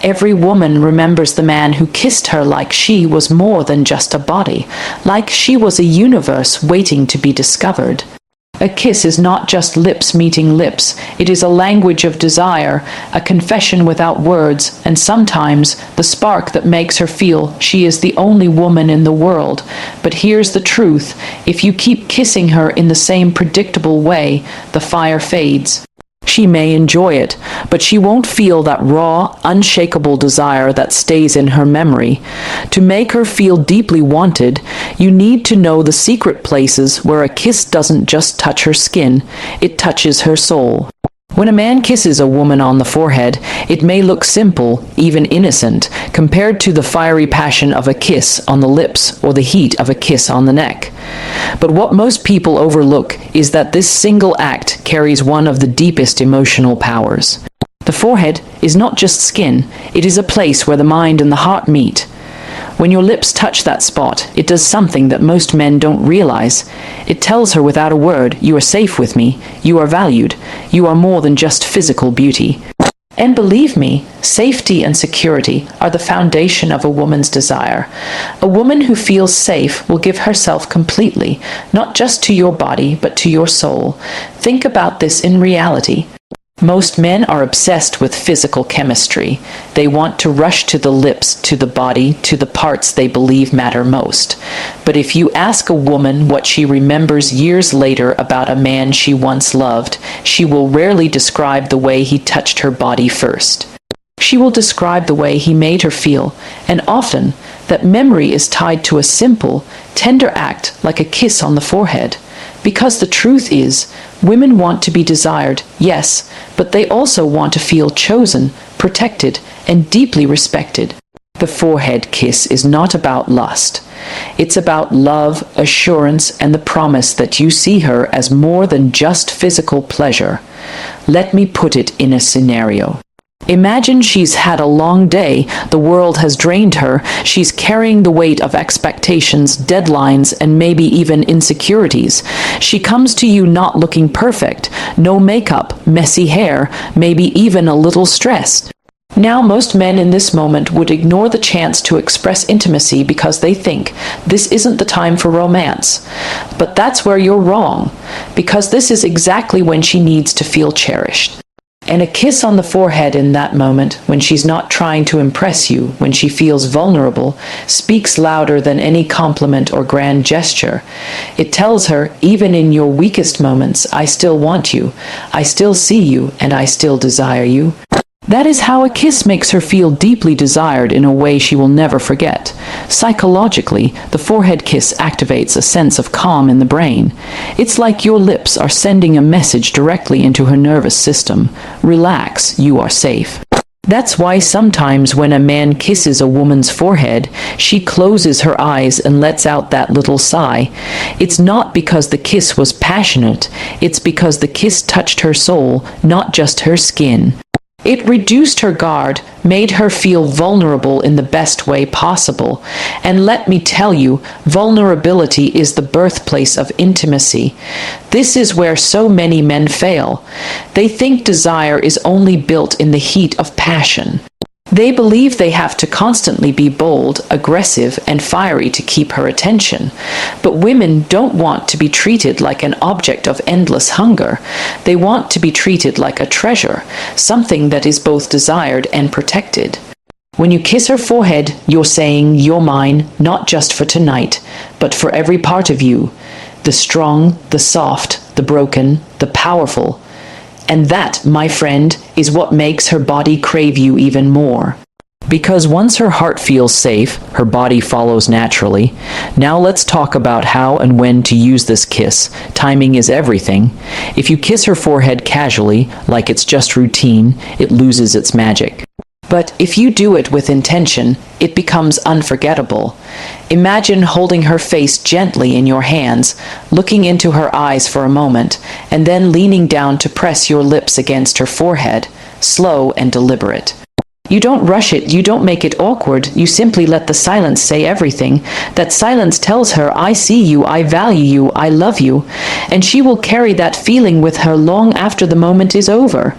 Every woman remembers the man who kissed her like she was more than just a body, like she was a universe waiting to be discovered. A kiss is not just lips meeting lips. It is a language of desire, a confession without words, and sometimes the spark that makes her feel she is the only woman in the world. But here's the truth: if you keep kissing her in the same predictable way, the fire fades. She may enjoy it, but she won't feel that raw, unshakable desire that stays in her memory. To make her feel deeply wanted, you need to know the secret places where a kiss doesn't just touch her skin, it touches her soul. When a man kisses a woman on the forehead, it may look simple, even innocent, compared to the fiery passion of a kiss on the lips or the heat of a kiss on the neck. But what most people overlook is that this single act carries one of the deepest emotional powers. The forehead is not just skin, it is a place where the mind and the heart meet. When your lips touch that spot, it does something that most men don't realize. It tells her without a word, "You are safe with me, you are valued, you are more than just physical beauty." And believe me, safety and security are the foundation of a woman's desire. A woman who feels safe will give herself completely, not just to your body, but to your soul. Think about this in reality. Most men are obsessed with physical chemistry. They want to rush to the lips, to the body, to the parts they believe matter most. But if you ask a woman what she remembers years later about a man she once loved, she will rarely describe the way he touched her body first. She will describe the way he made her feel, and often that memory is tied to a simple, tender act like a kiss on the forehead. Because the truth is, women want to be desired, yes, but they also want to feel chosen, protected, and deeply respected. The forehead kiss is not about lust. It's about love, assurance, and the promise that you see her as more than just physical pleasure. Let me put it in a scenario. Imagine she's had a long day, the world has drained her, she's carrying the weight of expectations, deadlines, and maybe even insecurities. She comes to you not looking perfect, no makeup, messy hair, maybe even a little stressed. Now, most men in this moment would ignore the chance to express intimacy because they think this isn't the time for romance. But that's where you're wrong, because this is exactly when she needs to feel cherished. And a kiss on the forehead in that moment, when she's not trying to impress you, when she feels vulnerable, speaks louder than any compliment or grand gesture. It tells her, even in your weakest moments, I still want you, I still see you, and I still desire you. That is how a kiss makes her feel deeply desired in a way she will never forget. Psychologically, the forehead kiss activates a sense of calm in the brain. It's like your lips are sending a message directly into her nervous system. Relax, you are safe. That's why sometimes when a man kisses a woman's forehead, she closes her eyes and lets out that little sigh. It's not because the kiss was passionate, it's because the kiss touched her soul, not just her skin. It reduced her guard, made her feel vulnerable in the best way possible. And let me tell you, vulnerability is the birthplace of intimacy. This is where so many men fail. They think desire is only built in the heat of passion. They believe they have to constantly be bold, aggressive, and fiery to keep her attention. But women don't want to be treated like an object of endless hunger. They want to be treated like a treasure, something that is both desired and protected. When you kiss her forehead, you're saying, "You're mine, not just for tonight, but for every part of you. The strong, the soft, the broken, the powerful." And that, my friend, is what makes her body crave you even more. Because once her heart feels safe, her body follows naturally. Now let's talk about how and when to use this kiss. Timing is everything. If you kiss her forehead casually, like it's just routine, it loses its magic. But if you do it with intention, it becomes unforgettable. Imagine holding her face gently in your hands, looking into her eyes for a moment, and then leaning down to press your lips against her forehead, slow and deliberate. You don't rush it, you don't make it awkward, you simply let the silence say everything. That silence tells her, "I see you, I value you, I love you," and she will carry that feeling with her long after the moment is over.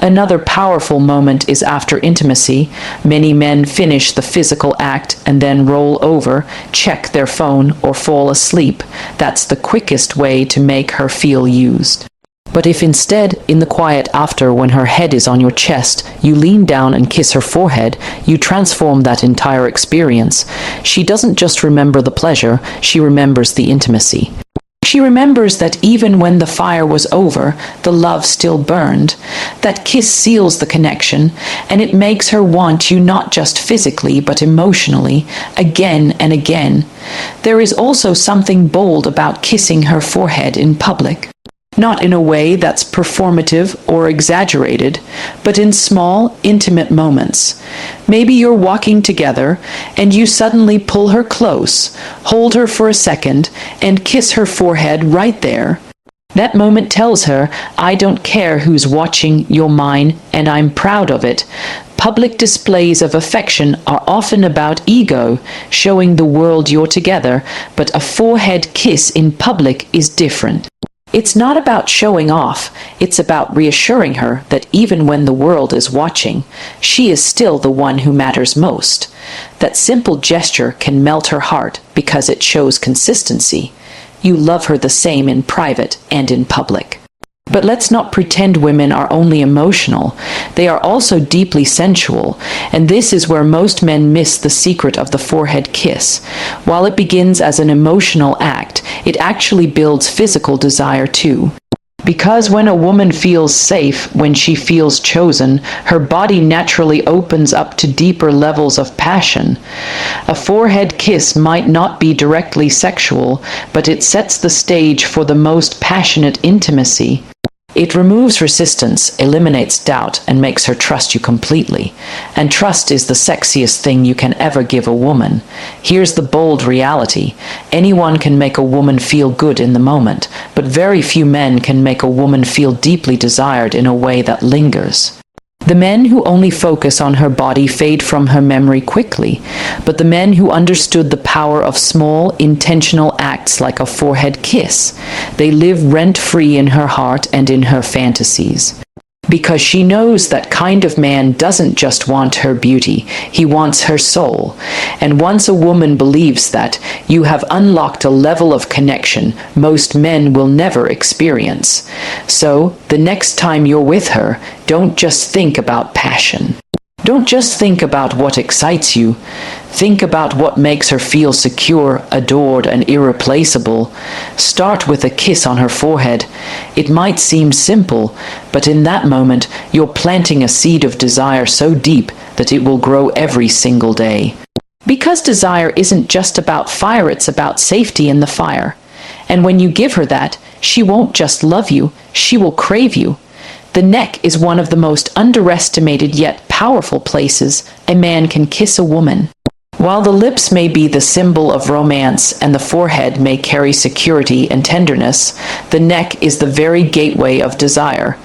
Another powerful moment is after intimacy. Many men finish the physical act and then roll over, check their phone, or fall asleep. That's the quickest way to make her feel used. But if instead, in the quiet after, when her head is on your chest, you lean down and kiss her forehead, you transform that entire experience. She doesn't just remember the pleasure, she remembers the intimacy. She remembers that even when the fire was over, the love still burned. That kiss seals the connection, and it makes her want you not just physically, but emotionally, again and again. There is also something bold about kissing her forehead in public. Not in a way that's performative or exaggerated, but in small, intimate moments. Maybe you're walking together, and you suddenly pull her close, hold her for a second, and kiss her forehead right there. That moment tells her, I don't care who's watching, you're mine, and I'm proud of it. Public displays of affection are often about ego, showing the world you're together, but a forehead kiss in public is different. It's not about showing off, it's about reassuring her that even when the world is watching, she is still the one who matters most. That simple gesture can melt her heart because it shows consistency. You love her the same in private and in public. But let's not pretend women are only emotional. They are also deeply sensual, and this is where most men miss the secret of the forehead kiss. While it begins as an emotional act, it actually builds physical desire too. Because when a woman feels safe, when she feels chosen, her body naturally opens up to deeper levels of passion. A forehead kiss might not be directly sexual, but it sets the stage for the most passionate intimacy. It removes resistance, eliminates doubt, and makes her trust you completely. And trust is the sexiest thing you can ever give a woman. Here's the bold reality. Anyone can make a woman feel good in the moment, but very few men can make a woman feel deeply desired in a way that lingers. The men who only focus on her body fade from her memory quickly, but the men who understood the power of small, intentional acts like a forehead kiss, they live rent-free in her heart and in her fantasies. Because she knows that kind of man doesn't just want her beauty, he wants her soul. And once a woman believes that, you have unlocked a level of connection most men will never experience. So, the next time you're with her, don't just think about passion. Don't just think about what excites you. Think about what makes her feel secure, adored, and irreplaceable. Start with a kiss on her forehead. It might seem simple, but in that moment, you're planting a seed of desire so deep that it will grow every single day. Because desire isn't just about fire, it's about safety in the fire. And when you give her that, she won't just love you, she will crave you. The neck is one of the most underestimated yet powerful places a man can kiss a woman. While the lips may be the symbol of romance and the forehead may carry security and tenderness, the neck is the very gateway of desire.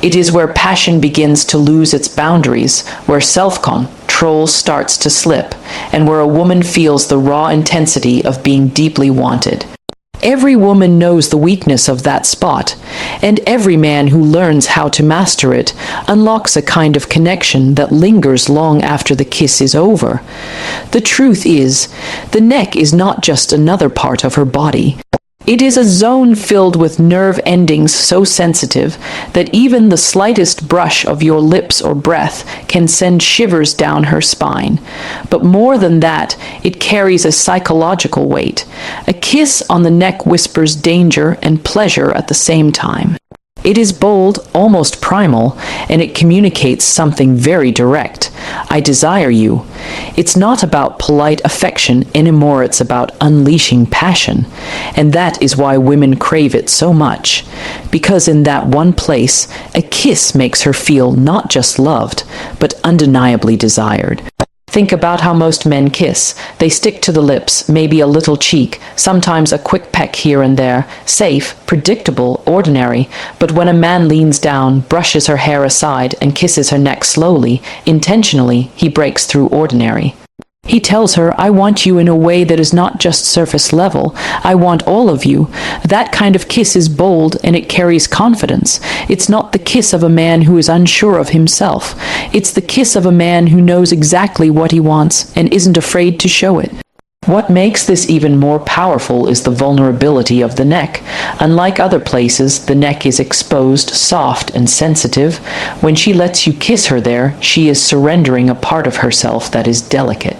It is where passion begins to lose its boundaries, where self-control starts to slip, and where a woman feels the raw intensity of being deeply wanted. Every woman knows the weakness of that spot, and every man who learns how to master it unlocks a kind of connection that lingers long after the kiss is over. The truth is, the neck is not just another part of her body. It is a zone filled with nerve endings so sensitive that even the slightest brush of your lips or breath can send shivers down her spine. But more than that, it carries a psychological weight. A kiss on the neck whispers danger and pleasure at the same time. It is bold, almost primal, and it communicates something very direct. I desire you. It's not about polite affection anymore, it's about unleashing passion. And that is why women crave it so much. Because in that one place, a kiss makes her feel not just loved, but undeniably desired. Think about how most men kiss. They stick to the lips, maybe a little cheek, sometimes a quick peck here and there, safe, predictable, ordinary. But when a man leans down, brushes her hair aside, and kisses her neck slowly, intentionally, he breaks through ordinary. He tells her, I want you in a way that is not just surface level. I want all of you. That kind of kiss is bold and it carries confidence. It's not the kiss of a man who is unsure of himself. It's the kiss of a man who knows exactly what he wants and isn't afraid to show it. What makes this even more powerful is the vulnerability of the neck. Unlike other places, the neck is exposed, soft, and sensitive. When she lets you kiss her there, she is surrendering a part of herself that is delicate.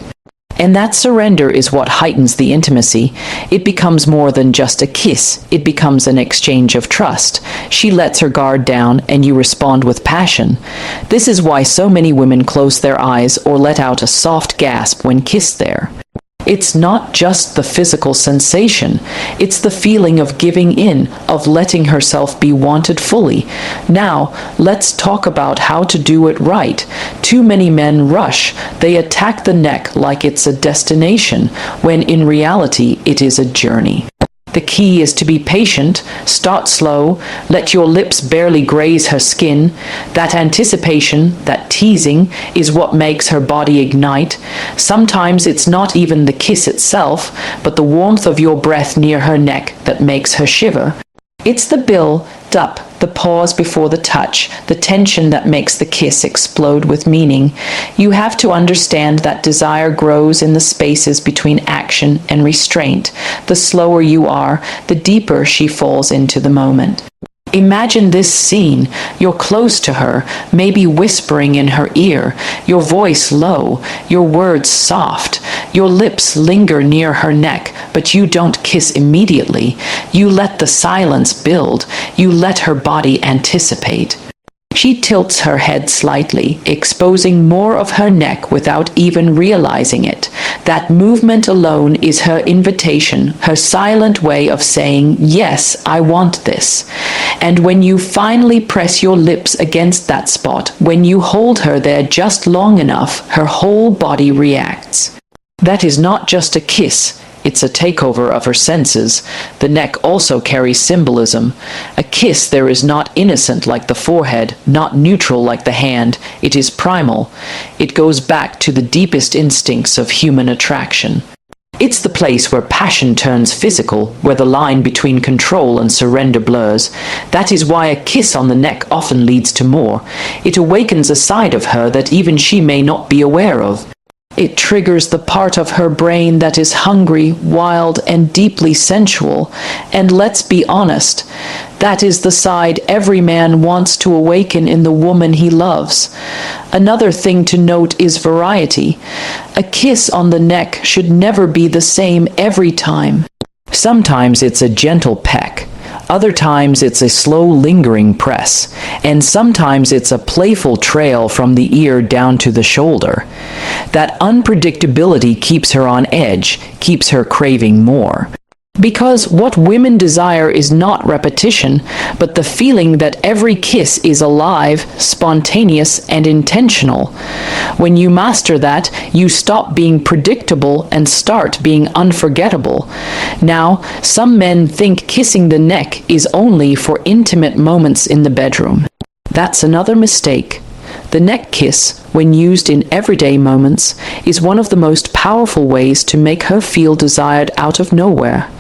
And that surrender is what heightens the intimacy. It becomes more than just a kiss. It becomes an exchange of trust. She lets her guard down, and you respond with passion. This is why so many women close their eyes or let out a soft gasp when kissed there. It's not just the physical sensation. It's the feeling of giving in, of letting herself be wanted fully. Now, let's talk about how to do it right. Too many men rush. They attack the neck like it's a destination, when in reality it is a journey. The key is to be patient, start slow, let your lips barely graze her skin. That anticipation, that teasing, is what makes her body ignite. Sometimes it's not even the kiss itself, but the warmth of your breath near her neck that makes her shiver. It's the build-up, the pause before the touch, the tension that makes the kiss explode with meaning. You have to understand that desire grows in the spaces between action and restraint. The slower you are, the deeper she falls into the moment. Imagine this scene. You're close to her, maybe whispering in her ear, your voice low, your words soft. Your lips linger near her neck, but you don't kiss immediately. You let the silence build. You let her body anticipate. She tilts her head slightly, exposing more of her neck without even realizing it. That movement alone is her invitation, her silent way of saying, yes, I want this. And when you finally press your lips against that spot, when you hold her there just long enough, her whole body reacts. That is not just a kiss. It's a takeover of her senses. The neck also carries symbolism. A kiss there is not innocent like the forehead, not neutral like the hand. It is primal. It goes back to the deepest instincts of human attraction. It's the place where passion turns physical, where the line between control and surrender blurs. That is why a kiss on the neck often leads to more. It awakens a side of her that even she may not be aware of. It triggers the part of her brain that is hungry, wild, and deeply sensual. And let's be honest, that is the side every man wants to awaken in the woman he loves. Another thing to note is variety. A kiss on the neck should never be the same every time. Sometimes it's a gentle peck. Other times it's a slow lingering press, and sometimes it's a playful trail from the ear down to the shoulder. That unpredictability keeps her on edge, keeps her craving more. Because what women desire is not repetition, but the feeling that every kiss is alive, spontaneous, and intentional. When you master that, you stop being predictable and start being unforgettable. Now, some men think kissing the neck is only for intimate moments in the bedroom. That's another mistake. The neck kiss, when used in everyday moments, is one of the most powerful ways to make her feel desired out of nowhere.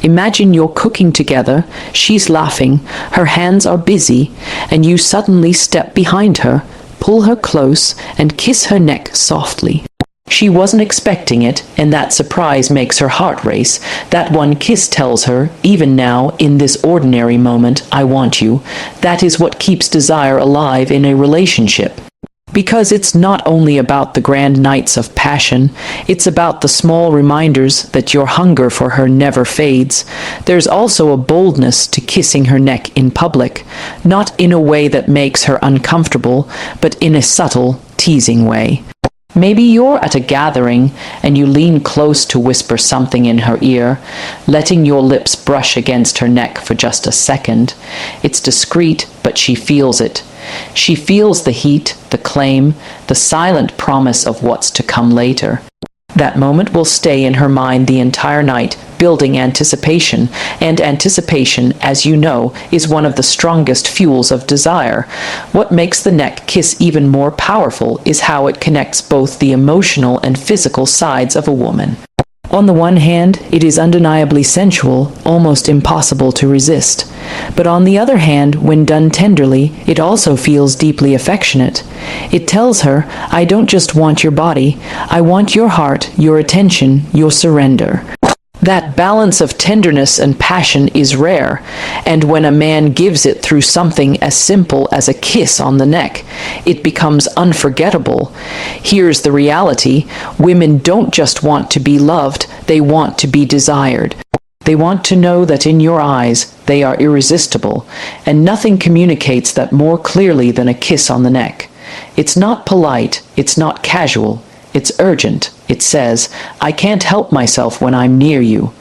Imagine you're cooking together, she's laughing, her hands are busy, and you suddenly step behind her, pull her close, and kiss her neck softly. She wasn't expecting it, and that surprise makes her heart race. That one kiss tells her, even now, in this ordinary moment, I want you. That is what keeps desire alive in a relationship. Because it's not only about the grand nights of passion, it's about the small reminders that your hunger for her never fades. There's also a boldness to kissing her neck in public, not in a way that makes her uncomfortable, but in a subtle, teasing way. Maybe you're at a gathering and you lean close to whisper something in her ear, letting your lips brush against her neck for just a second. It's discreet, but she feels it. She feels the heat, the claim, the silent promise of what's to come later. That moment will stay in her mind the entire night, building anticipation, and anticipation, as you know, is one of the strongest fuels of desire. What makes the neck kiss even more powerful is how it connects both the emotional and physical sides of a woman. On the one hand, it is undeniably sensual, almost impossible to resist. But on the other hand, when done tenderly, it also feels deeply affectionate. It tells her, I don't just want your body, I want your heart, your attention, your surrender. That balance of tenderness and passion is rare, and when a man gives it through something as simple as a kiss on the neck, it becomes unforgettable. Here's the reality: women don't just want to be loved, they want to be desired. They want to know that in your eyes they are irresistible, and nothing communicates that more clearly than a kiss on the neck. It's not polite, it's not casual, it's urgent. It says, I can't help myself when I'm near you.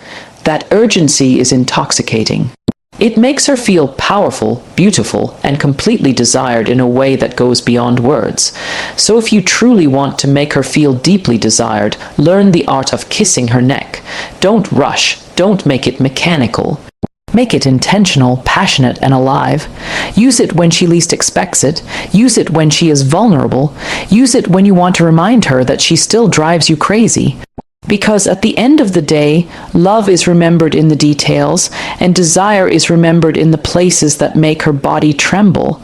That urgency is intoxicating. It makes her feel powerful, beautiful, and completely desired in a way that goes beyond words. So if you truly want to make her feel deeply desired, learn the art of kissing her neck. Don't rush. Don't make it mechanical. Make it intentional, passionate, and alive. Use it when she least expects it. Use it when she is vulnerable. Use it when you want to remind her that she still drives you crazy. Because at the end of the day, love is remembered in the details, and desire is remembered in the places that make her body tremble.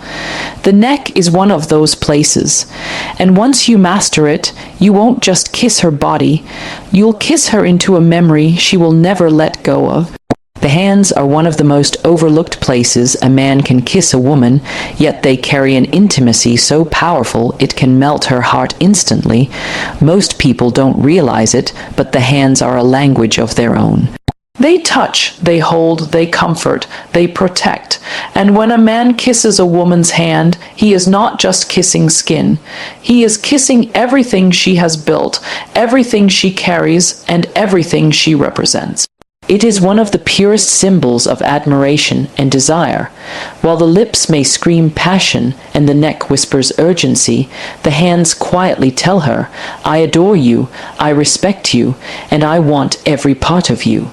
The neck is one of those places, and once you master it, you won't just kiss her body, you'll kiss her into a memory she will never let go of. The hands are one of the most overlooked places a man can kiss a woman, yet they carry an intimacy so powerful it can melt her heart instantly. Most people don't realize it, but the hands are a language of their own. They touch, they hold, they comfort, they protect. And when a man kisses a woman's hand, he is not just kissing skin. He is kissing everything she has built, everything she carries, and everything she represents. It is one of the purest symbols of admiration and desire. While the lips may scream passion and the neck whispers urgency, the hands quietly tell her, I adore you, I respect you, and I want every part of you.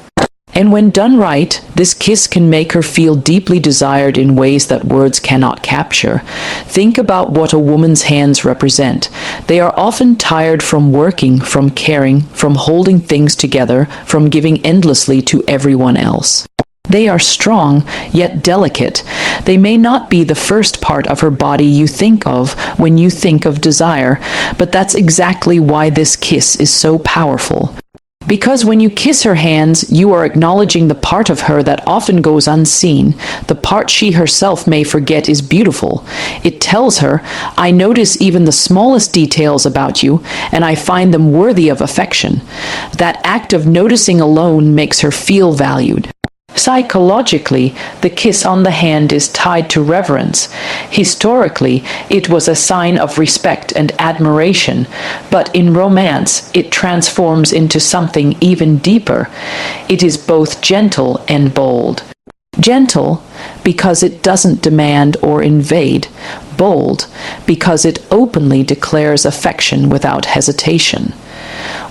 And when done right, this kiss can make her feel deeply desired in ways that words cannot capture. Think about what a woman's hands represent. They are often tired from working, from caring, from holding things together, from giving endlessly to everyone else. They are strong, yet delicate. They may not be the first part of her body you think of when you think of desire, but that's exactly why this kiss is so powerful. Because when you kiss her hands, you are acknowledging the part of her that often goes unseen. The part she herself may forget is beautiful. It tells her, I notice even the smallest details about you, and I find them worthy of affection. That act of noticing alone makes her feel valued. Psychologically, the kiss on the hand is tied to reverence. Historically, it was a sign of respect and admiration, but in romance, it transforms into something even deeper. It is both gentle and bold. Gentle, because it doesn't demand or invade. Bold, because it openly declares affection without hesitation.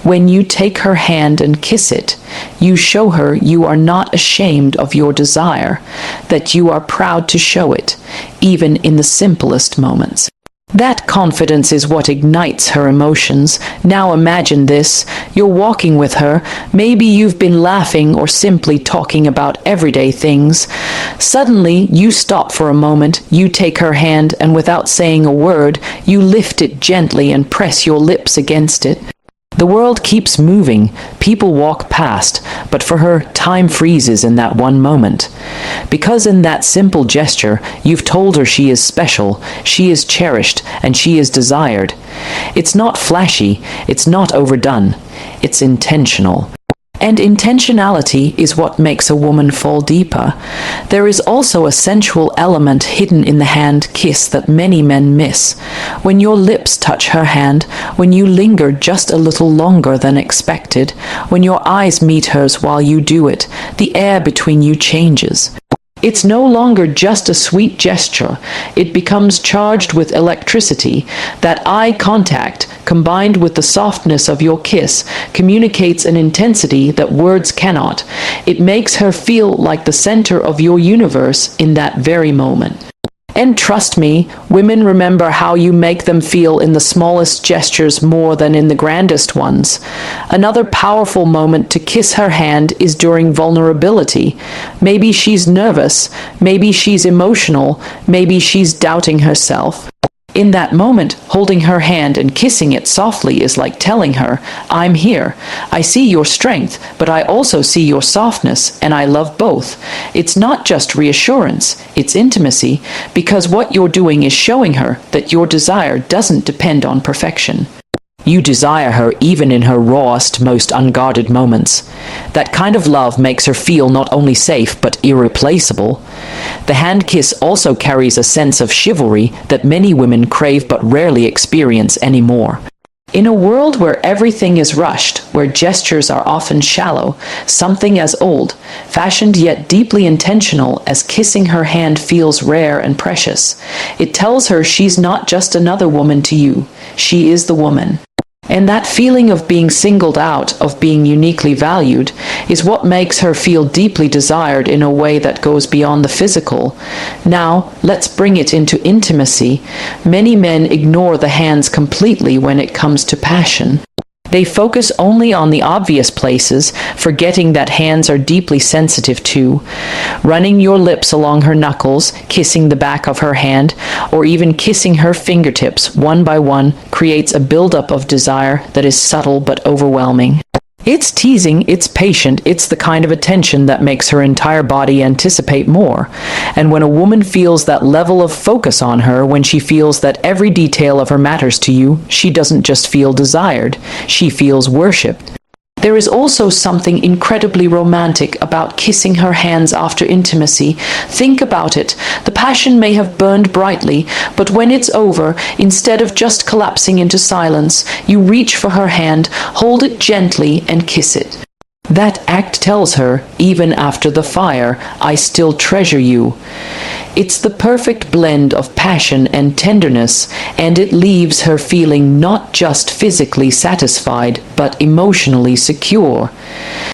When you take her hand and kiss it, you show her you are not ashamed of your desire, that you are proud to show it, even in the simplest moments. That confidence is what ignites her emotions. Now imagine this. You're walking with her. Maybe you've been laughing or simply talking about everyday things. Suddenly, you stop for a moment. You take her hand, and without saying a word, you lift it gently and press your lips against it. The world keeps moving, people walk past, but for her, time freezes in that one moment. Because in that simple gesture, you've told her she is special, she is cherished, and she is desired. It's not flashy, it's not overdone, it's intentional. And intentionality is what makes a woman fall deeper. There is also a sensual element hidden in the hand kiss that many men miss. When your lips touch her hand, when you linger just a little longer than expected, when your eyes meet hers while you do it, the air between you changes. It's no longer just a sweet gesture. It becomes charged with electricity. That eye contact, combined with the softness of your kiss, communicates an intensity that words cannot. It makes her feel like the center of your universe in that very moment. And trust me, women remember how you make them feel in the smallest gestures more than in the grandest ones. Another powerful moment to kiss her hand is during vulnerability. Maybe she's nervous, maybe she's emotional, maybe she's doubting herself. In that moment, holding her hand and kissing it softly is like telling her, I'm here. I see your strength, but I also see your softness, and I love both. It's not just reassurance, it's intimacy, because what you're doing is showing her that your desire doesn't depend on perfection. You desire her even in her rawest, most unguarded moments. That kind of love makes her feel not only safe, but irreplaceable. The hand kiss also carries a sense of chivalry that many women crave but rarely experience anymore. In a world where everything is rushed, where gestures are often shallow, something as old, fashioned yet deeply intentional as kissing her hand feels rare and precious. It tells her she's not just another woman to you, she is the woman. And that feeling of being singled out, of being uniquely valued, is what makes her feel deeply desired in a way that goes beyond the physical. Now, let's bring it into intimacy. Many men ignore the hands completely when it comes to passion. They focus only on the obvious places, forgetting that hands are deeply sensitive too. Running your lips along her knuckles, kissing the back of her hand, or even kissing her fingertips one by one creates a buildup of desire that is subtle but overwhelming. It's teasing, it's patient, it's the kind of attention that makes her entire body anticipate more. And when a woman feels that level of focus on her, when she feels that every detail of her matters to you, she doesn't just feel desired, she feels worshipped. There is also something incredibly romantic about kissing her hands after intimacy. Think about it. The passion may have burned brightly, but when it's over, instead of just collapsing into silence, you reach for her hand, hold it gently, and kiss it. That act tells her, even after the fire, I still treasure you. It's the perfect blend of passion and tenderness, and it leaves her feeling not just physically satisfied, but emotionally secure.